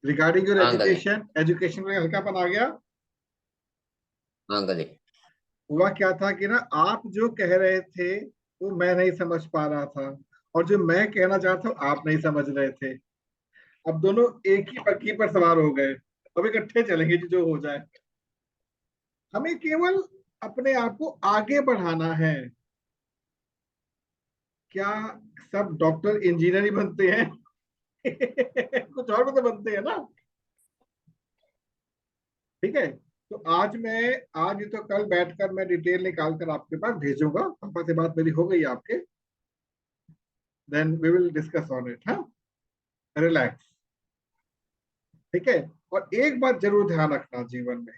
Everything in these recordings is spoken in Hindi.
रिगार्डिंग योर हाँ गले। एजुकेशन, एजुकेशन में हल्कापन आ गया। हाँ गले। हुआ क्या था कि ना, आप जो कह रहे थे वो मैं नहीं समझ पा रहा था, और जो मैं कहना चाहता हूँ आप नहीं समझ रहे थे। अब दोनों एक ही पक्की पर सवार हो गए। अब इकट्ठे चलेंगे जो हो जाए। हमें केवल अपने आप को आगे बढ़ाना है। क्या सब डॉक्टर इंजीनियर ही बनते हैं? कुछ और भी तो बनते हैं ना। ठीक है। तो आज ही तो कल बैठकर मैं डिटेल निकाल कर आपके पास भेजूंगा। पापा से बात मेरी हो गई आपके। Then we will discuss on it. हाँ, रिलैक्स। ठीक है। और एक बात जरूर ध्यान रखना जीवन में,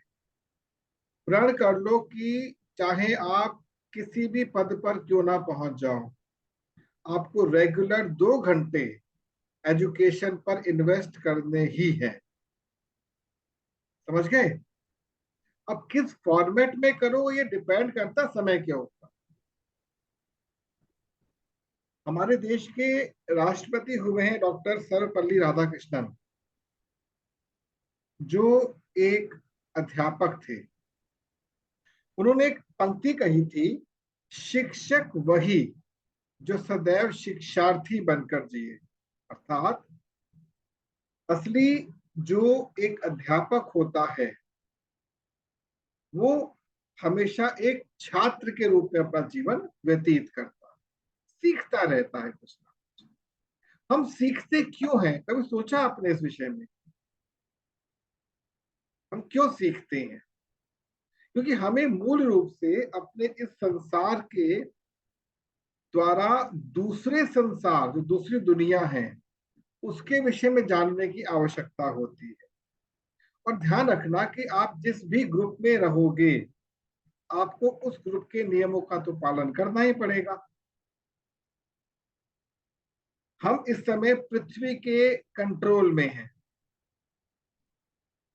प्रण कर लो कि चाहे आप किसी भी पद पर क्यों ना पहुंच जाओ, आपको रेगुलर 2 घंटे एजुकेशन पर इन्वेस्ट करने ही है। समझ गए? अब किस फॉर्मेट में करो ये डिपेंड करता समय के ऊपर। हमारे देश के राष्ट्रपति हुए हैं डॉक्टर सर्वपल्ली राधाकृष्णन, जो एक अध्यापक थे। उन्होंने एक पंक्ति कही थी, शिक्षक वही जो सदैव शिक्षार्थी बनकर जिए। अर्थात असली जो एक अध्यापक होता है वो हमेशा एक छात्र के रूप में अपना जीवन व्यतीत करता है, सीखता रहता है कुछ ना। हम सीखते क्यों हैं, कभी सोचा आपने इस विषय में? हम क्यों सीखते हैं? क्योंकि हमें मूल रूप से अपने इस संसार के द्वारा दूसरे संसार, जो दूसरी दुनिया है, उसके विषय में जानने की आवश्यकता होती है। और ध्यान रखना कि आप जिस भी ग्रुप में रहोगे, आपको उस ग्रुप के नियमों का तो पालन करना ही पड़ेगा। हम इस समय पृथ्वी के कंट्रोल में हैं,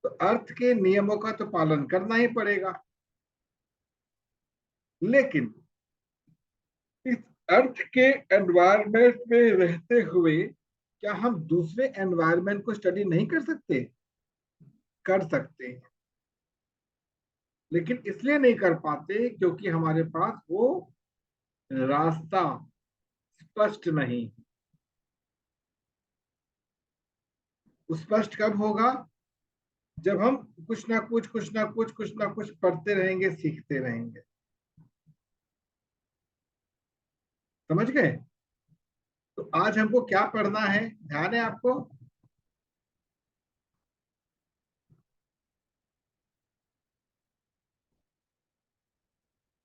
तो अर्थ के नियमों का तो पालन करना ही पड़ेगा। लेकिन इस अर्थ के एनवायरनमेंट में रहते हुए क्या हम दूसरे एनवायरनमेंट को स्टडी नहीं कर सकते? कर सकते हैं, लेकिन इसलिए नहीं कर पाते क्योंकि हमारे पास वो रास्ता स्पष्ट नहीं। स्पष्ट कब होगा? जब हम कुछ ना कुछ पढ़ते रहेंगे, सीखते रहेंगे। समझ गए? तो आज हमको क्या पढ़ना है, ध्यान है आपको?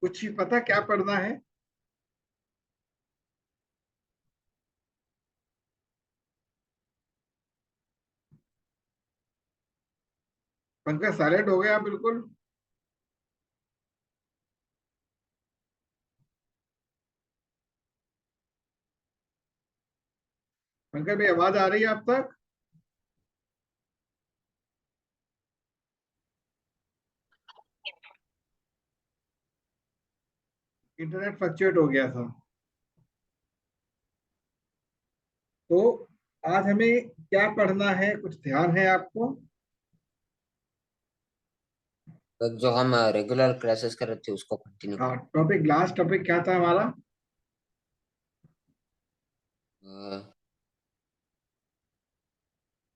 कुछ ही पता क्या पढ़ना है? पंकज साइलेंट हो गया बिल्कुल। पंकज भाई, आवाज आ रही है आप तक? इंटरनेट फ्लक्चुएट हो गया था। तो आज हमें क्या पढ़ना है, कुछ ध्यान है आपको? तो जो हम रेगुलर क्लासेस कर रहे थे उसको कंटिन्यू हाँ, टॉपिक, लास्ट टॉपिक क्या था हमारा? करें।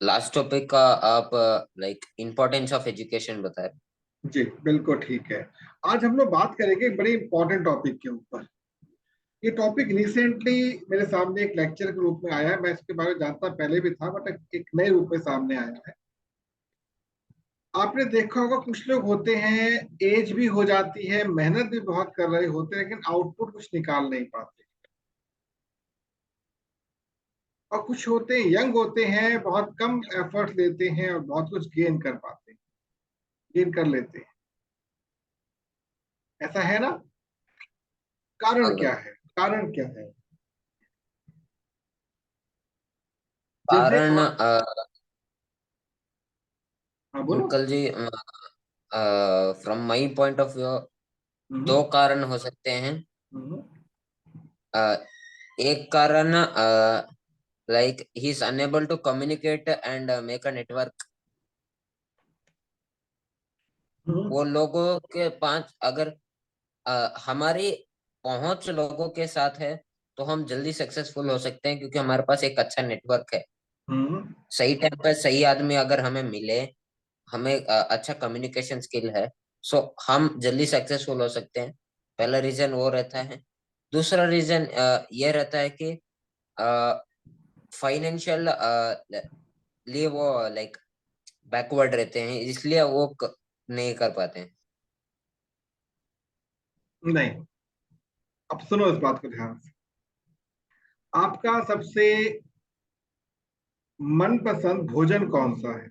लास्ट टॉपिक का आप लाइक इम्पोर्टेंस ऑफ एजुकेशन बताए। जी बिल्कुल ठीक है। आज हम लोग बात करेंगे एक बड़े इंपॉर्टेंट टॉपिक के ऊपर। ये टॉपिक रिसेंटली मेरे सामने एक लेक्चर के रूप में आया है। मैं इसके बारे में जानता पहले भी था, बट एक नए रूप में सामने आया है। आपने देखा होगा कुछ लोग होते हैं, एज भी हो जाती है, मेहनत भी बहुत कर रहे होते हैं, लेकिन आउटपुट कुछ निकाल नहीं पाते। और कुछ होते हैं, यंग होते हैं, बहुत कम एफर्ट लेते हैं और बहुत कुछ गेन कर पाते हैं, गेन कर लेते हैं। ऐसा है ना? कारण क्या अंकल, है? कारण क्या है? जैसे कारण हाँ बोलो। Uncle ji, from my point of view hmm. दो कारण हो सकते हैं। हम्म। अ, एक कारण like he is unable to communicate and make a network. वो लोगों के पास अगर हमारी पहुंच लोगों के साथ है तो हम जल्दी सक्सेसफुल हो सकते हैं, क्योंकि हमारे पास एक अच्छा नेटवर्क है। सही टाइम पे सही आदमी अगर हमें मिले, हमें अच्छा कम्युनिकेशन स्किल है, सो हम जल्दी सक्सेसफुल हो सकते हैं। पहला रीजन वो रहता है। दूसरा रीजन ये रहता है कि फाइनेंशियल लिए वो लाइक बैकवर्ड रहते हैं, इसलिए वो नहीं कर पाते हैं। नहीं, अब सुनो इस बात को ध्यान से। आपका सबसे मनपसंद भोजन कौन सा है?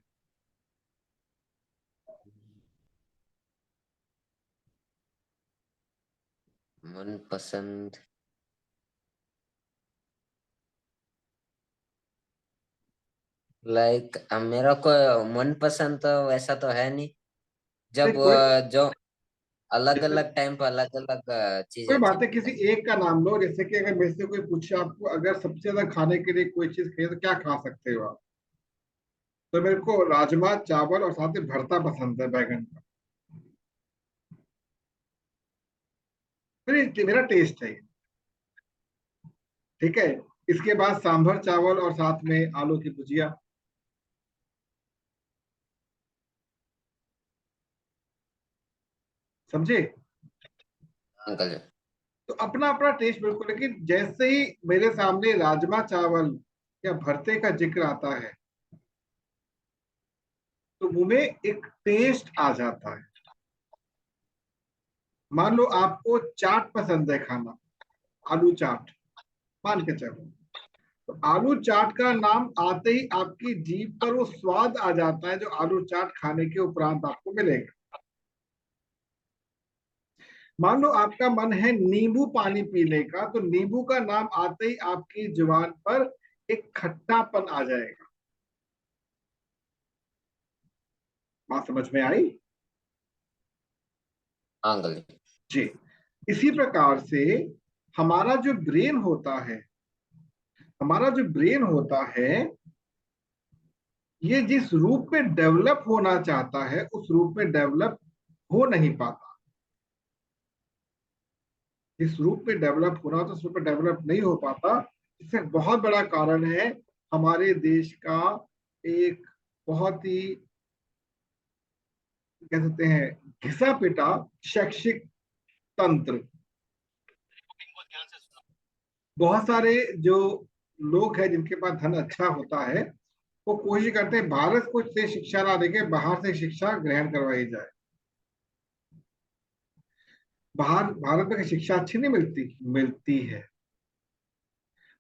मनपसंद लाइक मेरा कोई मनपसंद तो वैसा तो है नहीं। नहीं, जब कोई, जो अलग जैसे अलग टाइम पर अलग अलग चीज कोई अच्छी बात है, लगती किसी है। एक का नाम लो। जैसे कि अगर मेरे से कोई पूछे आपको, अगर सबसे ज्यादा खाने के लिए कोई चीज खाए तो क्या खा सकते हो आप? तो मेरे को राजमा चावल और साथ में भरता पसंद है बैगन का। मेरा टेस्ट है ये। ठीक है। इसके बाद सांभर चावल और साथ में आलू की भुजिया। समझे? अंकल जी। तो अपना अपना टेस्ट बिल्कुल, लेकिन जैसे ही मेरे सामने राजमा चावल या भरते का जिक्र आता है तो मुंह में एक टेस्ट आ जाता है। मान लो आपको चाट पसंद है खाना, आलू चाट, मान के चलो। तो आलू चाट का नाम आते ही आपकी जीभ पर वो स्वाद आ जाता है जो आलू चाट खाने के उपरांत आपको मिलेगा। मान लो आपका मन है नींबू पानी पीने का, तो नींबू का नाम आते ही आपकी जुबान पर एक खट्टापन आ जाएगा। बात समझ में आई? हाँ अंकल जी। जी। इसी प्रकार से हमारा जो ब्रेन होता है, हमारा जो ब्रेन होता है, ये जिस रूप में डेवलप होना चाहता है उस रूप में डेवलप हो नहीं पाता। जिस रूप में डेवलप होना होता है उस रूप में डेवलप नहीं हो पाता। इसका एक बहुत बड़ा कारण है हमारे देश का एक बहुत ही, कह सकते हैं, घिसा पिटा शैक्षिक तंत्र। बहुत सारे जो लोग हैं जिनके पास धन अच्छा होता है, वो कोशिश करते हैं भारत को से शिक्षा ना देके बाहर से शिक्षा ग्रहण करवाई जाए। बाहर भारत में शिक्षा अच्छी नहीं मिलती, मिलती है,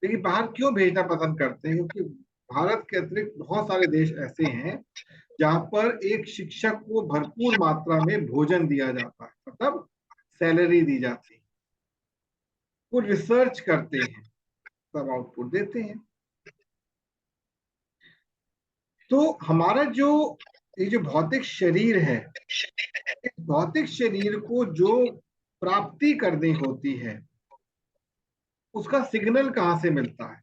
लेकिन बाहर क्यों भेजना पसंद करते हैं? क्योंकि भारत के अतिरिक्त बहुत सारे देश ऐसे हैं जहां पर एक शिक्षक को भरपूर मात्रा में भोजन दिया जाता है, मतलब सैलरी दी जाती है। वो रिसर्च करते हैं, सब आउटपुट देते हैं। तो हमारा जो ये जो भौतिक शरीर है, इस भौतिक शरीर को जो प्राप्ति करनी होती है उसका सिग्नल कहाँ से मिलता है?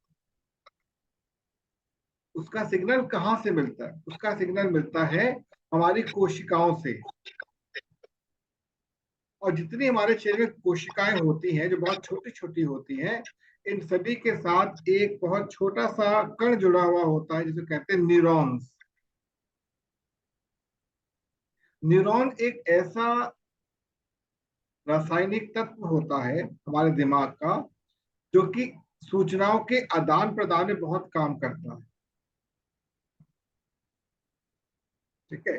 उसका सिग्नल कहाँ से मिलता है? उसका सिग्नल मिलता है हमारी कोशिकाओं से। और जितनी हमारे शरीर में कोशिकाएं होती हैं जो बहुत छोटी छोटी होती हैं, इन सभी के साथ एक बहुत छोटा सा कण जुड़ा हुआ होता है जिसे कहते हैं न्यूरॉन्स। न्यूरॉन एक ऐसा रासायनिक तत्व होता है हमारे दिमाग का जो कि सूचनाओं के आदान प्रदान में बहुत काम करता है। ठीक है।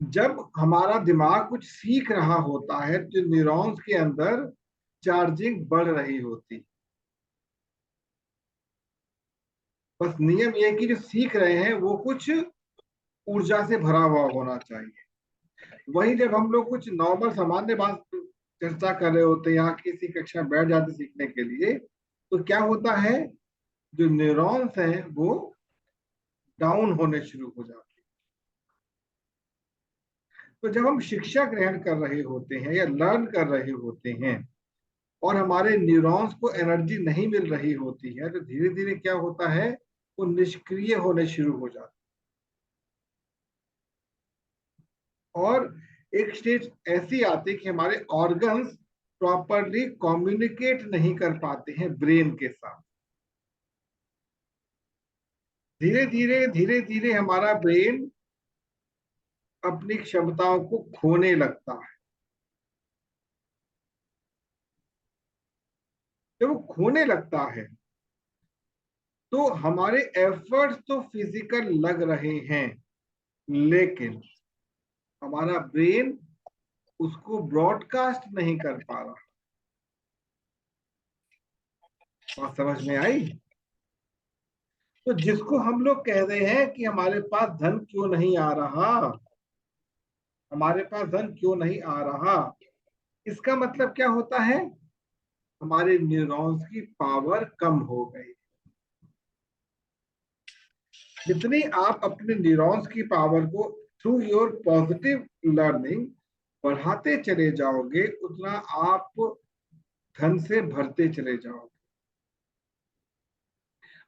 जब हमारा दिमाग कुछ सीख रहा होता है तो न्यूरॉन्स के अंदर चार्जिंग बढ़ रही होती। बस नियम यह कि जो सीख रहे हैं वो कुछ ऊर्जा से भरा हुआ होना चाहिए। वही जब हम लोग कुछ नॉर्मल सामान्य बात चर्चा कर रहे होते हैं या किसी कक्षा में बैठ जाते सीखने के लिए, तो क्या होता है, जो न्यूरॉन्स हैं वो डाउन होने शुरू हो जाते हैं। तो जब हम शिक्षा ग्रहण कर रहे होते हैं या लर्न कर रहे होते हैं और हमारे न्यूरॉन्स को एनर्जी नहीं मिल रही होती है, तो धीरे धीरे क्या होता है, वो निष्क्रिय होने शुरू हो जाता है। और एक स्टेज ऐसी आती है कि हमारे ऑर्गन्स प्रॉपरली कम्युनिकेट नहीं कर पाते हैं ब्रेन के साथ। धीरे धीरे हमारा ब्रेन अपनी क्षमताओं को खोने लगता है। जब वो खोने लगता है तो हमारे एफर्ट्स तो फिजिकल लग रहे हैं, लेकिन हमारा ब्रेन उसको ब्रॉडकास्ट नहीं कर पा रहा। बात समझ में आई? तो जिसको हम लोग कह रहे हैं कि हमारे पास धन क्यों नहीं आ रहा, हमारे पास धन क्यों नहीं आ रहा, इसका मतलब क्या होता है, हमारे न्यूरॉन्स की पावर कम हो गई। जितनी आप अपने न्यूरॉन्स की पावर को थ्रू योर पॉजिटिव लर्निंग बढ़ाते चले जाओगे, उतना आप धन से भरते चले जाओगे।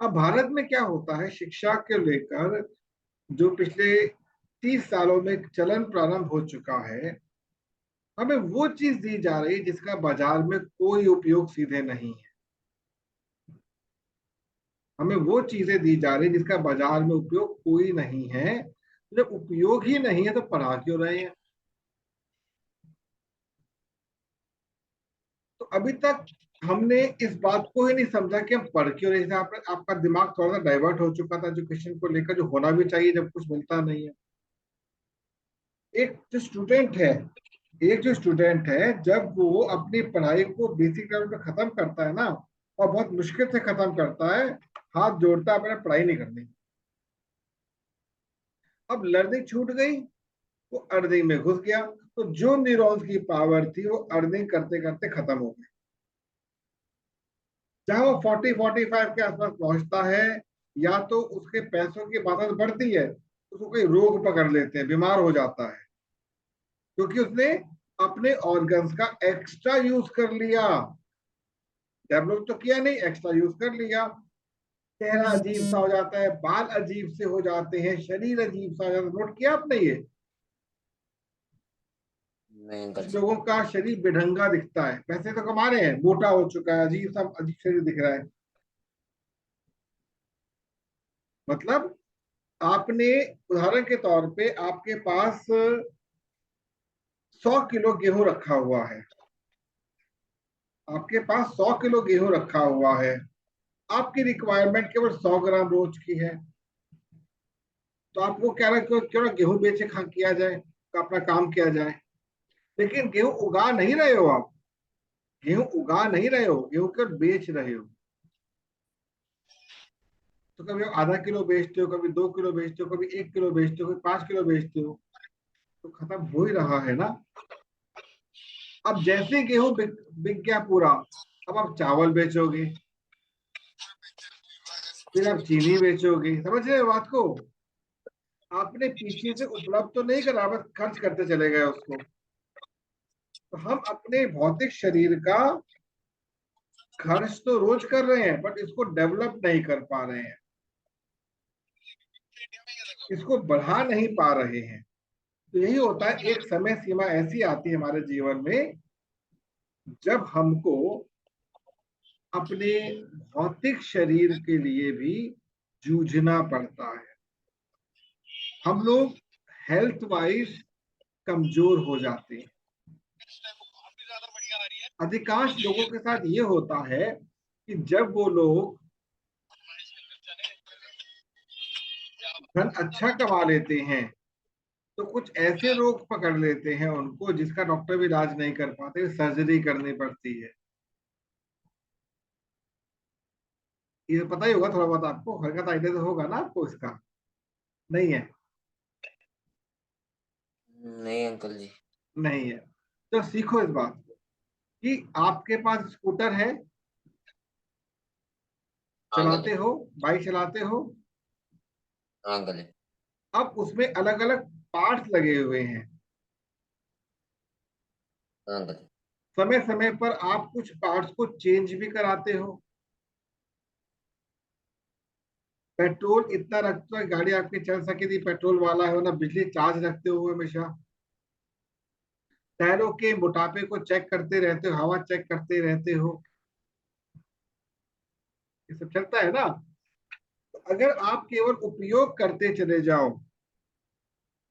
अब भारत में क्या होता है, शिक्षा के लेकर जो पिछले 30 सालों में चलन प्रारंभ हो चुका है, हमें वो चीज दी जा रही है जिसका बाजार में कोई उपयोग सीधे नहीं है। हमें वो चीजें दी जा रही है जिसका बाजार में उपयोग कोई नहीं है। जब उपयोग ही नहीं है तो पढ़ा क्यों रहे हैं? तो अभी तक हमने इस बात को ही नहीं समझा कि हम पढ़ क्यों रहे हैं। आपका दिमाग थोड़ा सा डाइवर्ट हो चुका था एजुकेशन को लेकर, जो होना भी चाहिए जब कुछ मिलता नहीं है। एक जो स्टूडेंट है एक जो स्टूडेंट है, जब वो अपनी पढ़ाई को बेसिक लेवल पे खत्म करता है ना, और बहुत मुश्किल से खत्म करता है, हाथ जोड़ता है, अपने पढ़ाई नहीं करनी। अब लर्निंग छूट गई, वो अर्निंग में घुस गया, तो जो न्यूरॉन्स की पावर थी वो अर्निंग करते करते खत्म हो गई। जहां वो 40-45 के आसपास पहुंचता है, या तो उसके पैसों की बात बढ़ती है, उसको कोई रोग पकड़ लेते हैं, बीमार हो जाता है, क्योंकि उसने अपने ऑर्गन्स का एक्स्ट्रा यूज कर लिया। डेवलप तो किया नहीं, एक्स्ट्रा यूज कर लिया। चेहरा अजीब सा हो जाता है, बाल अजीब से हो जाते हैं, शरीर अजीब सा हो जाता है। नोट किया आपने ये? नहीं अंकल कुछ जी। लोगों का शरीर बेढंगा दिखता है, पैसे तो कमा रहे हैं, मोटा हो चुका है, अजीब सा अजीब शरीर दिख रहा है। मतलब आपने, उदाहरण के तौर पे आपके पास 100 किलो गेहूं रखा हुआ है, आपके पास 100 किलो गेहूं रखा हुआ है, आपकी रिक्वायरमेंट केवल 100 ग्राम रोज की है। तो आपको क्या रहा, क्यों ना गेहूं बेचे खा किया जाए, तो अपना काम किया जाए। लेकिन गेहूं उगा नहीं रहे हो आप, गेहूं उगा नहीं रहे हो, गेहूं केवल बेच रहे हो। तो कभी आप आधा किलो बेचते हो, कभी 2 किलो बेचते हो, कभी 1 किलो बेचते हो, कभी 5 किलो बेचते हो, तो खत्म हो ही रहा है ना। अब जैसे गेहूं बिक गया पूरा, अब आप चावल बेचोगे, फिर आप चीनी बेचोगे। समझ रहे हो बात को? आपने पीछे से उपलब्ध तो नहीं करा, बस खर्च करते चले गए उसको। तो हम अपने भौतिक शरीर का खर्च तो रोज कर रहे हैं, बट इसको डेवलप नहीं कर पा रहे हैं, इसको बढ़ा नहीं पा रहे हैं। तो यही होता है, एक समय सीमा ऐसी आती है हमारे जीवन में जब हमको अपने भौतिक शरीर के लिए भी जूझना पड़ता है। हम लोग हेल्थ वाइज कमजोर हो जाते हैं। अधिकांश लोगों के साथ ये होता है कि जब वो लोग धन अच्छा कमा लेते हैं, तो कुछ ऐसे रोग पकड़ लेते हैं उनको जिसका डॉक्टर भी इलाज नहीं कर पाते, सर्जरी करनी पड़ती है। ये पता ही होगा थोड़ा बहुत आपको, हल्का आइडिया तो होगा ना आपको इसका? नहीं है? नहीं अंकल जी। नहीं है? तो सीखो इस बात को कि आपके पास स्कूटर है, हाँ अंकल जी। चलाते हो, बाइक चलाते हो। हाँ अंकल जी। अब उसमें अलग अलग पार्ट्स लगे हुए हैं। हाँ अंकल जी। समय समय पर आप कुछ पार्ट्स को चेंज भी कराते हो। पेट्रोल इतना रखते हो गाड़ी आपकी चल सके थी, पेट्रोल वाला है ना, बिजली चार्ज रखते हो हमेशा। टायरों के मोटापे को चेक करते रहते हो, हवा चेक करते रहते हो, ये सब चलता है ना। तो अगर आप केवल उपयोग करते चले जाओ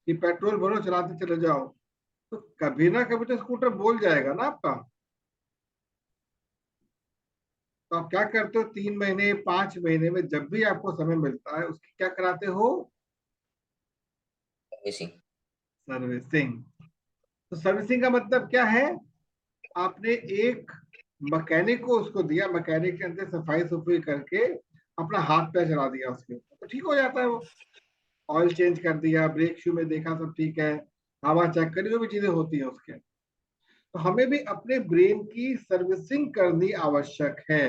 कि पेट्रोल भरो चलाते चले जाओ, तो कभी ना कभी तो स्कूटर बोल जाएगा ना आपका। तो आप क्या करते हो, 3 महीने 5 महीने में जब भी आपको समय मिलता है उसकी क्या कराते हो, सर्विसिंग। सर्विसिंग। तो सर्विसिंग का मतलब क्या है, आपने एक मैकेनिक को उसको दिया, मैकेनिक के अंदर सफाई सफाई करके अपना हाथ पैर चला दिया उसके ऊपर, तो ठीक हो जाता है वो। ऑयल चेंज कर दिया, ब्रेक शू में देखा सब ठीक है, हवा चेक करी, जो भी चीजें होती है उसके। तो हमें भी अपने ब्रेन की सर्विसिंग करनी आवश्यक है।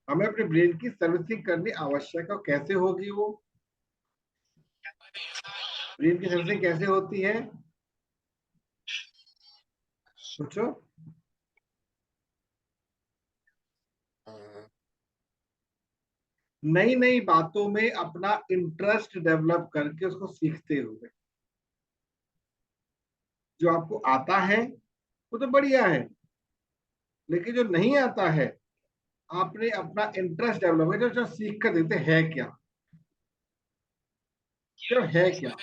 हमें अपने ब्रेन की सर्विसिंग करनी आवश्यक है। और कैसे होगी वो, ब्रेन की सर्विसिंग कैसे होती है, सोचो। नई नई बातों में अपना इंटरेस्ट डेवलप करके उसको सीखते हुए। जो आपको आता है वो तो बढ़िया है, लेकिन जो नहीं आता है, आपने अपना इंटरेस्ट डेवलप किया, जो सीख कर देते हैं क्या, जो है क्या,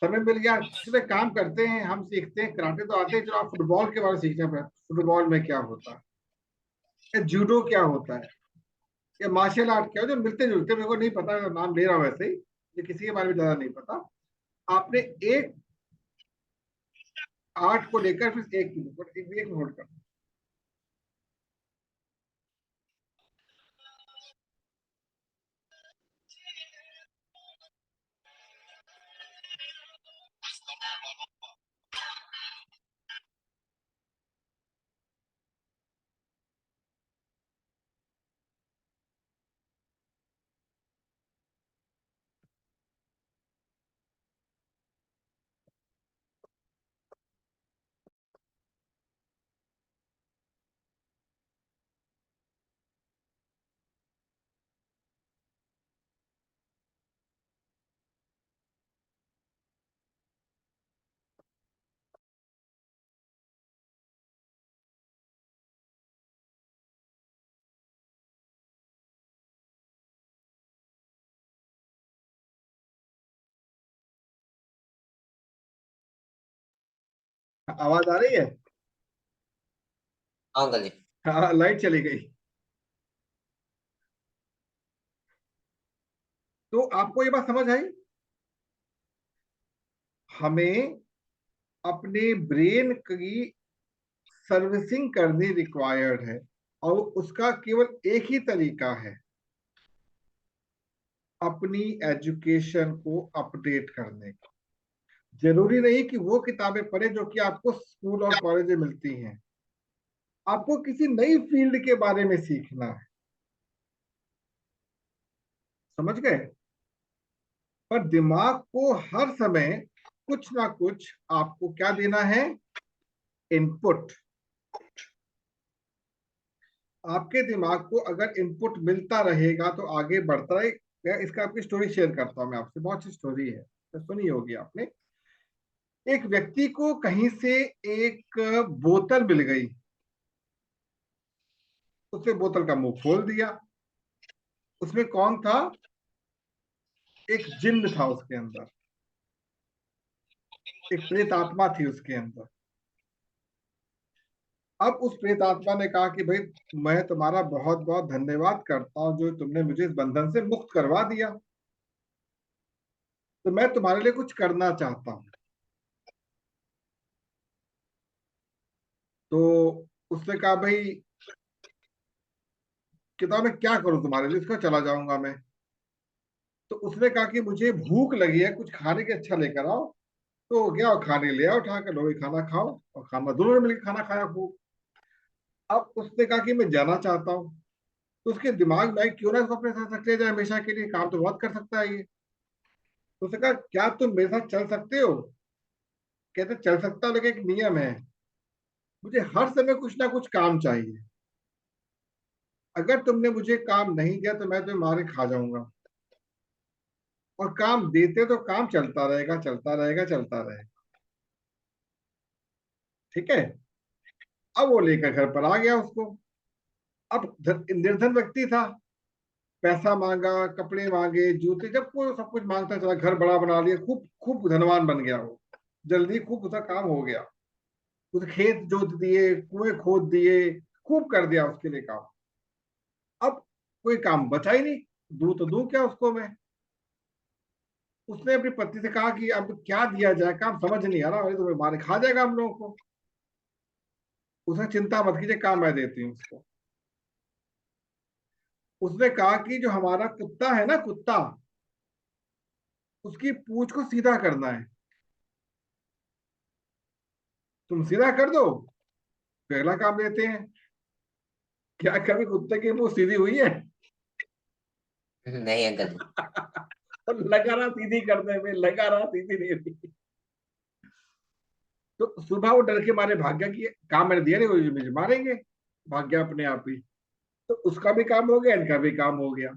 समय मिल गया चलो एक काम करते हैं, हम सीखते हैं, कराटे तो आते हैं, चलो आप फुटबॉल के बारे में सीखते हैं, फुटबॉल में क्या होता है, या जूडो क्या होता है, या मार्शल आर्ट क्या, जो मिलते जुलते, मेरे को नहीं पता, नाम ले रहा हूँ वैसे ही, ये किसी के बारे में ज्यादा नहीं पता। आपने एक आर्ट को लेकर फिर एक नोट कर। आवाज आ रही है? हाँ अंकल जी। हाँ, लाइट चली गई। तो आपको ये बात समझ आई, हमें अपने ब्रेन की सर्विसिंग करनी रिक्वायर्ड है, और उसका केवल एक ही तरीका है, अपनी एजुकेशन को अपडेट करने का। जरूरी नहीं कि वो किताबें पढ़े जो कि आपको स्कूल और कॉलेज में मिलती हैं, आपको किसी नई फील्ड के बारे में सीखना है, समझ गए। पर दिमाग को हर समय कुछ ना कुछ आपको क्या देना है, इनपुट। आपके दिमाग को अगर इनपुट मिलता रहेगा तो आगे बढ़ता है। मैं इसका आपकी स्टोरी शेयर करता हूँ मैं आपसे, बहुत सी स्टोरी है, तो सुनी होगी आपने। एक व्यक्ति को कहीं से एक बोतल मिल गई, उसने बोतल का मुंह खोल दिया। उसमें कौन था, एक जिन्न था उसके अंदर, एक प्रेत आत्मा थी उसके अंदर। अब उस प्रेत आत्मा ने कहा कि भाई, मैं तुम्हारा बहुत बहुत धन्यवाद करता हूं जो तुमने मुझे इस बंधन से मुक्त करवा दिया, तो मैं तुम्हारे लिए कुछ करना चाहता हूं। तो उसने कहा भाई, किताब में क्या करूं तुम्हारे लिए, इसका चला जाऊंगा मैं। तो उसने कहा कि मुझे भूख लगी है, कुछ खाने के अच्छा लेकर आओ। तो गया और खाने ले आओ, उठा कर लो, खाना खाओ। और खाना, दोनों ने मिलकर खाना खाया खूब। अब उसने कहा कि मैं जाना चाहता हूँ। तो उसके दिमाग में क्यों ना इसको अपने साथ रख लिया जाए, हमेशा के लिए काम तो बहुत कर सकता है ये। तो उसने कहा क्या तुम मेरे साथ चल सकते हो। कहते चल सकता हूं लेकिन एक नियम है, मुझे हर समय कुछ ना कुछ काम चाहिए। अगर तुमने मुझे काम नहीं दिया तो मैं तुम्हें मारे खा जाऊंगा। और काम देते तो काम चलता रहेगा चलता रहेगा चलता रहेगा। ठीक है। अब वो लेकर घर पर आ गया उसको। अब निर्धन व्यक्ति था, पैसा मांगा, कपड़े मांगे, जूते, जब वो सब कुछ मांगता चला, घर बड़ा बना लिया, खूब खूब धनवान बन गया वो। जल्दी खूब उसका काम हो गया। उसे खेत जोत दिए, कुएं खोद दिए, खूब कर दिया उसके लिए काम। अब कोई काम बचा ही नहीं, दू तो दू क्या उसको मैं। उसने अपनी पत्नी से कहा कि अब क्या दिया जाए, काम समझ नहीं आ रहा, अरे तो मारे खा जाएगा हम लोगों को। उसने चिंता मत कीजिए, काम मैं देती हूँ उसको। उसने कहा कि जो हमारा कुत्ता है ना, कुत्ता, उसकी पूंछ को सीधा करना है। तुम सीधा कर दो, पहला काम देते हैं। क्या कभी कुत्ते की पूंछ सीधी हुई है? नहीं अंकल जी। और लगा रहा सीधी करने में, लगा रहा सीधी नहीं हुई। तो सुबह वो डर के मारे भाग गया कि काम मैंने दिया नहीं, वो मुझे मारेंगे। भाग गया अपने आप ही। तो उसका भी काम हो गया, इनका भी काम हो गया।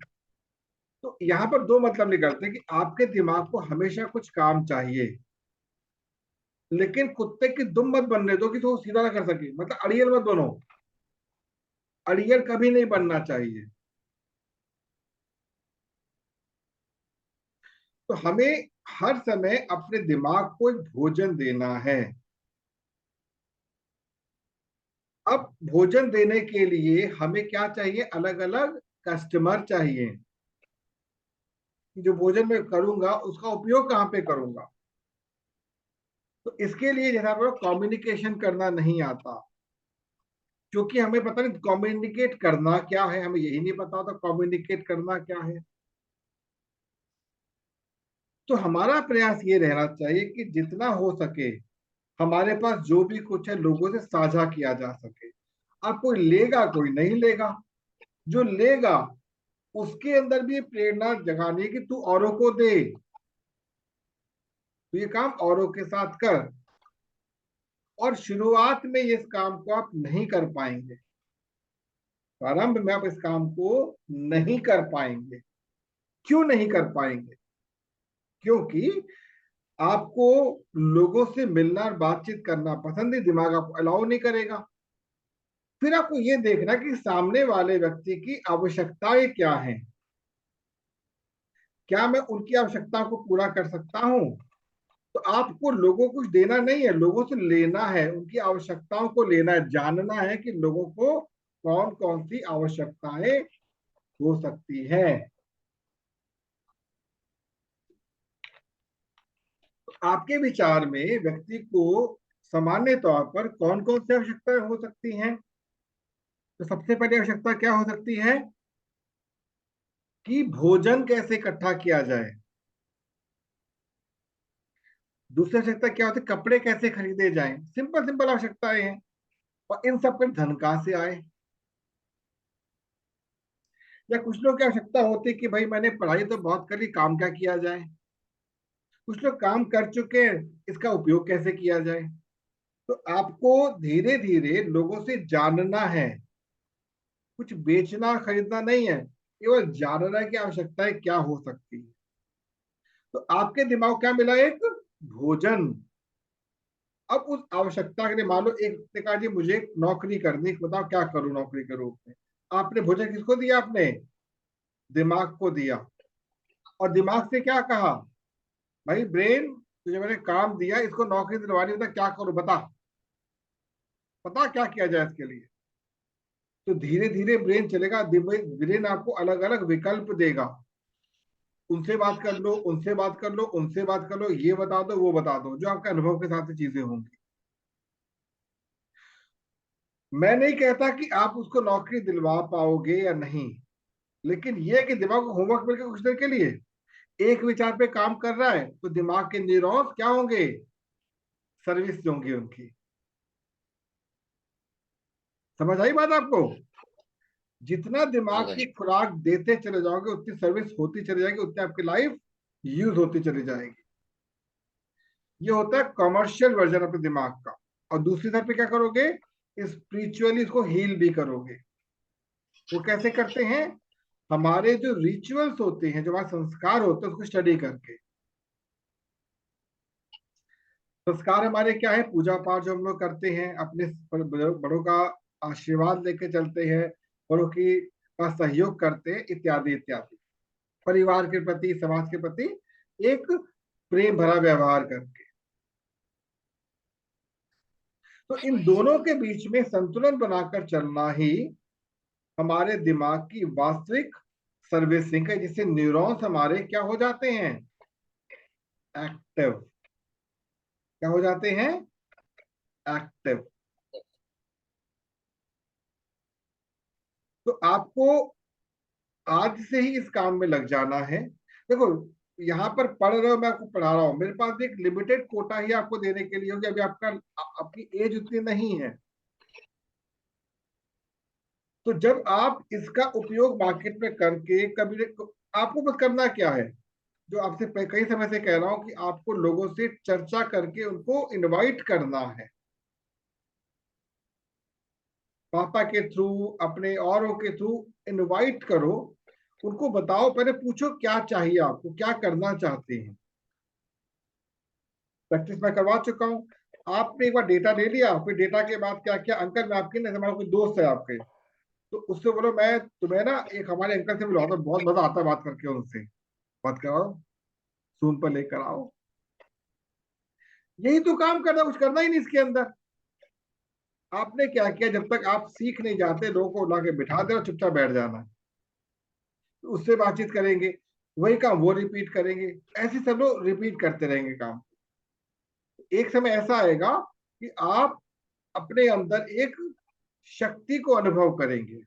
तो यहाँ पर दो मतलब निकलते हैं कि आपके दिमाग को हमेशा कुछ काम चाहिए, लेकिन कुत्ते की दुम मत बनने दो कि तो वो सीधा ना कर सके, मतलब अड़ियल मत बनो। अड़ियल कभी नहीं बनना चाहिए। तो हमें हर समय अपने दिमाग को एक भोजन देना है। अब भोजन देने के लिए हमें क्या चाहिए, अलग अलग कस्टमर चाहिए। जो भोजन मैं करूंगा उसका उपयोग कहाँ पे करूंगा। तो इसके लिए जैसा कम्युनिकेशन करना नहीं आता, क्योंकि हमें पता नहीं कम्युनिकेट करना क्या है, हमें यही नहीं पता होता कम्युनिकेट करना क्या है। तो हमारा प्रयास ये रहना चाहिए कि जितना हो सके हमारे पास जो भी कुछ है लोगों से साझा किया जा सके। अब कोई लेगा कोई नहीं लेगा, जो लेगा उसके अंदर भी प्रेरणा जगानी है कि तू औरों को दे, तो ये काम औरों के साथ कर। और शुरुआत में इस काम को आप नहीं कर पाएंगे, प्रारंभ में आप इस काम को नहीं कर पाएंगे। क्यों नहीं कर पाएंगे? क्योंकि आपको लोगों से मिलना और बातचीत करना पसंद है, दिमाग आपको अलाउ नहीं करेगा। फिर आपको ये देखना कि सामने वाले व्यक्ति की आवश्यकताएं क्या हैं, क्या मैं उनकी आवश्यकताओं को पूरा कर सकता हूं। तो आपको लोगों को कुछ देना नहीं है, लोगों से लेना है, उनकी आवश्यकताओं को लेना है, जानना है कि लोगों को कौन कौन सी आवश्यकताएं हो सकती हैं। तो आपके विचार में व्यक्ति को सामान्य तौर पर कौन कौन सी आवश्यकताएं हो सकती हैं? तो सबसे पहली आवश्यकता क्या हो सकती है कि भोजन कैसे इकट्ठा किया जाए। दूसरी आवश्यकता क्या होती है, कपड़े कैसे खरीदे जाएं। सिंपल सिंपल आवश्यकताएं हैं। और इन सब पर धन कहाँ से आए। या कुछ लोग की आवश्यकता होती है कि भाई मैंने पढ़ाई तो बहुत करी, काम क्या किया जाए। कुछ लोग काम कर चुके हैं, इसका उपयोग कैसे किया जाए। तो आपको धीरे धीरे लोगों से जानना है, कुछ बेचना खरीदना नहीं है, केवल जानना है कि आवश्यकताएं क्या हो सकती है। तो आपके दिमाग को क्या मिला, एक भोजन। अब उस आवश्यकता के लिए मान लो एक ने कहा जी मुझे नौकरी करनी, बताओ क्या करूं नौकरी के रूप में। आपने भोजन किसको दिया, आपने दिमाग को दिया। और दिमाग से क्या कहा, भाई ब्रेन तुझे मैंने काम दिया, इसको नौकरी दिलवानी, बता क्या करूं, बता बता क्या किया जाए इसके लिए। तो धीरे धीरे ब्रेन चलेगा, ब्रेन आपको अलग अलग विकल्प देगा। उनसे बात कर लो, उनसे बात कर लो, उनसे बात कर लो, ये बता दो वो बता दो, जो आपके अनुभव के साथ चीजें होंगी। मैं नहीं कहता कि आप उसको नौकरी दिलवा पाओगे या नहीं, लेकिन यह कि दिमाग को होमवर्क मिल गया कुछ देर के लिए, एक विचार पे काम कर रहा है, तो दिमाग के न्यूरॉन्स क्या होंगे, सर्विस होंगी उनकी। समझ आई बात आपको? जितना दिमाग अंकल की जी। खुराक देते चले जाओगे उतनी सर्विस होती चली जाएगी, उतनी आपकी लाइफ यूज होती चली जाएगी। ये होता है कॉमर्शियल वर्जन अपने दिमाग का। और दूसरी तरफ पे क्या करोगे, स्पिरिचुअली इसको हील भी करोगे। वो कैसे करते हैं, हमारे जो रिचुअल्स होते हैं, जो हमारे संस्कार होते हैं, उसको स्टडी करके। संस्कार हमारे क्या है, पूजा पाठ जो हम लोग करते हैं, अपने बड़ों का आशीर्वाद लेके चलते हैं, बड़ों की का सहयोग करते हैं, इत्यादि इत्यादि। परिवार के प्रति, समाज के प्रति एक प्रेम भरा व्यवहार करके। तो इन दोनों के बीच में संतुलन बनाकर चलना ही हमारे दिमाग की वास्तविक सर्विसिंग है, जिससे न्यूरॉन्स हमारे क्या हो जाते हैं, एक्टिव। क्या हो जाते हैं, एक्टिव। तो आपको आज से ही इस काम में लग जाना है। देखो, यहाँ पर पढ़ रहे हो, मैं आपको पढ़ा रहा हूँ, मेरे पास एक लिमिटेड कोटा ही आपको देने के लिए होगी। अभी आपका आपकी एज उतनी नहीं है। तो जब आप इसका उपयोग मार्केट में करके कभी, आपको बस करना क्या है, जो आपसे कई समय से कह रहा हूं कि आपको लोगों से चर्चा करके उनको इनवाइट करना है। पापा के थ्रू, अपने औरों के थ्रू इनवाइट करो। उनको बताओ, पहले पूछो क्या चाहिए आपको, क्या करना चाहते हैं। प्रैक्टिस मैं करवा चुका हूँ। आपने एक बार डेटा ले लिया, फिर डेटा के बाद क्या क्या, अंकल मैं आपके ना, हमारा कोई दोस्त है आपके, तो उससे बोलो मैं तुम्हें ना एक हमारे अंकल से मिलवाता हूँ, बहुत मजा आता है बात करके, उनसे बात कराओ, सून पर लेकर आओ। यही तो काम करना, कुछ करना ही नहीं इसके अंदर। आपने क्या किया, जब तक आप सीख नहीं जाते, लोगों को ला के बिठा दे और चुपचाप बैठ जाना। तो उससे बातचीत करेंगे, वही काम वो रिपीट करेंगे, ऐसे सब लोग रिपीट करते रहेंगे काम। एक समय ऐसा आएगा कि आप अपने अंदर एक शक्ति को अनुभव करेंगे,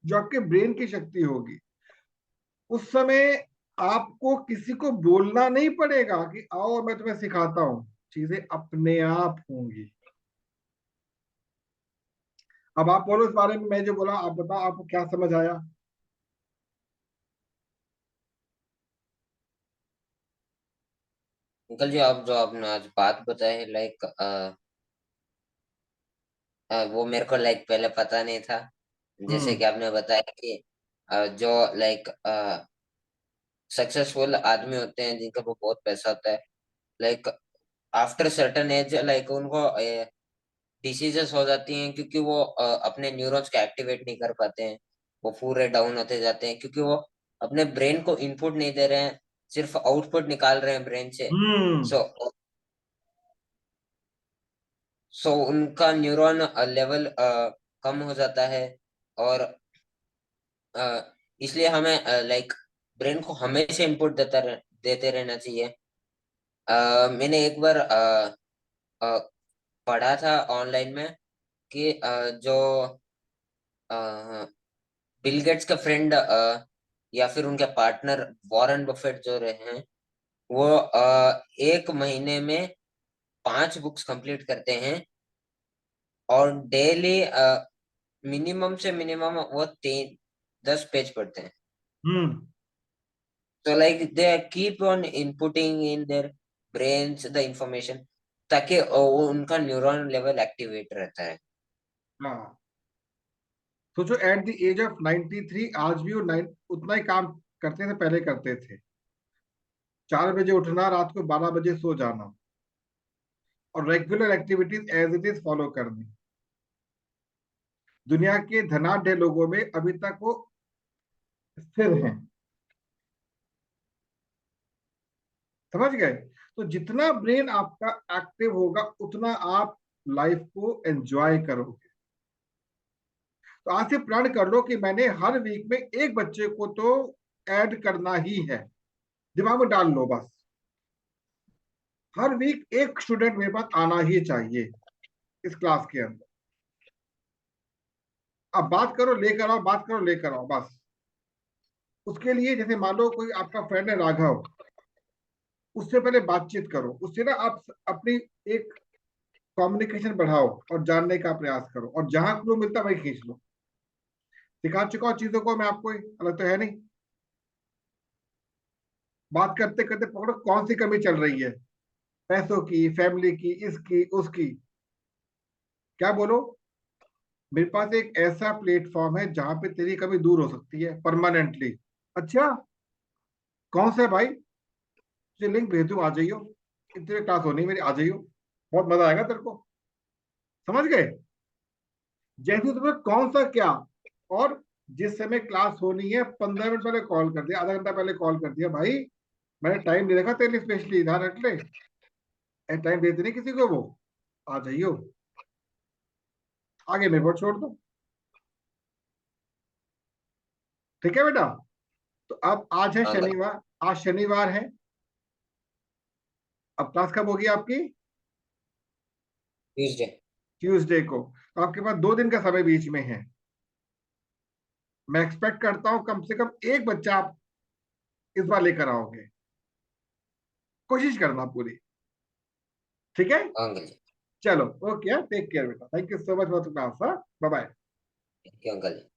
जो आपके ब्रेन की शक्ति होगी। उस समय आपको किसी को बोलना नहीं पड़ेगा कि आओ मैं तुम्हें सिखाता हूं, चीजें अपने आप होंगी। अब आप बोलो इस बारे में, मैं जो बोला आप बताओ, आपको क्या समझ आया। अंकल जी, आप जो आपने आज बात बताई, लाइक वो मेरे को लाइक पहले पता नहीं था। जैसे हम्म। कि आपने बताया कि जो लाइक सक्सेसफुल आदमी होते हैं, जिनका वो बहुत पैसा होता है, like after certain age like उनको डिसीजेस हो जाती हैं, क्योंकि वो अपने न्यूरॉन्स को एक्टिवेट नहीं कर पाते हैं। वो पूरे डाउन होते जाते हैं, क्योंकि वो अपने ब्रेन को इनपुट नहीं दे रहे हैं, सिर्फ आउटपुट निकाल रहे हैं ब्रेन से। हम्म। सो उनका न्यूरॉन लेवल कम हो जाता है। और इसलिए हमें लाइक ब्रेन को हमेशा इनपुट देते रहना चाहिए। मैंने एक बार अ, पढ़ा था ऑनलाइन में कि जो बिल गेट्स का फ्रेंड या फिर उनके पार्टनर वॉरेन बफेट जो रहे हैं, वो एक महीने में 5 बुक्स कंप्लीट करते हैं, और डेली मिनिमम से मिनिमम वो 10 पेज पढ़ते हैं। हम्म। तो like they keep on inputting in their brains the information, ताकि उनका न्यूरॉन लेवल एक्टिवेट रहता है। हाँ, सोचो एट द एज ऑफ 93 आज भी वो उतना ही काम करते थे, पहले करते थे। 4 बजे उठना, रात को 12 बजे सो जाना, और regular activities as it is follow करनी। दुनिया के धनाढ्य लोगों में अभी तक वो स्थिर हैं। समझ गए। तो जितना ब्रेन आपका एक्टिव होगा, उतना आप लाइफ को एंजॉय करोगे। तो आज से प्रण कर लो कि मैंने हर वीक में एक बच्चे को तो ऐड करना ही है। दिमाग में डाल लो बस, हर वीक एक स्टूडेंट मेरे पास आना ही चाहिए इस क्लास के अंदर। अब बात करो लेकर आओ, बात करो लेकर आओ बस। उसके लिए जैसे मान लो कोई आपका फ्रेंड है राघव, उससे पहले बातचीत करो उससे ना, आप अपनी एक कम्युनिकेशन बढ़ाओ और जानने का प्रयास करो, और जहां क्लू मिलता है वही खींच लो। सिखा चुका हूं चीजों को मैं आपको, अलग तो है नहीं। बात करते करते पकड़ो कौन सी कमी चल रही है, पैसों की, फैमिली की, इसकी उसकी, क्या बोलो। मेरे पास एक ऐसा प्लेटफॉर्म है जहां पे तेरी कमी दूर हो सकती है परमानेंटली। अच्छा, कौन सा है भाई? तुझे लिंक भेज दूं, आ जाइयो। इतनी क्लास होनी है मेरी, आ जाइयो, बहुत मजा आएगा तेरे को। समझ गए? जैसे तुम्हें कौन सा क्या, और जिस समय क्लास होनी है 15 मिनट पहले कॉल कर दिया, आधा घंटा पहले कॉल कर दिया, भाई मैंने टाइम दे रखा तेरे लिए स्पेशली, ध्यान रख ले। टाइम देते नहीं किसी को वो, आ जाइयो, आगे मेरे को छोड़ दो। ठीक है बेटा? तो अब आज है हाँ अंकल। शनिवार, आज शनिवार है। अब क्लास कब होगी आपकी? ट्यूसडे। ट्यूसडे को। तो आपके पास 2 दिन का समय बीच में है। मैं एक्सपेक्ट करता हूं कम से कम एक बच्चा आप इस बार लेकर आओगे, कोशिश करना पूरी। ठीक है? हाँ अंकल जी। चलो, ओके, टेक केयर बेटा, thank you so much for class. Bye bye. Thank you uncle ji.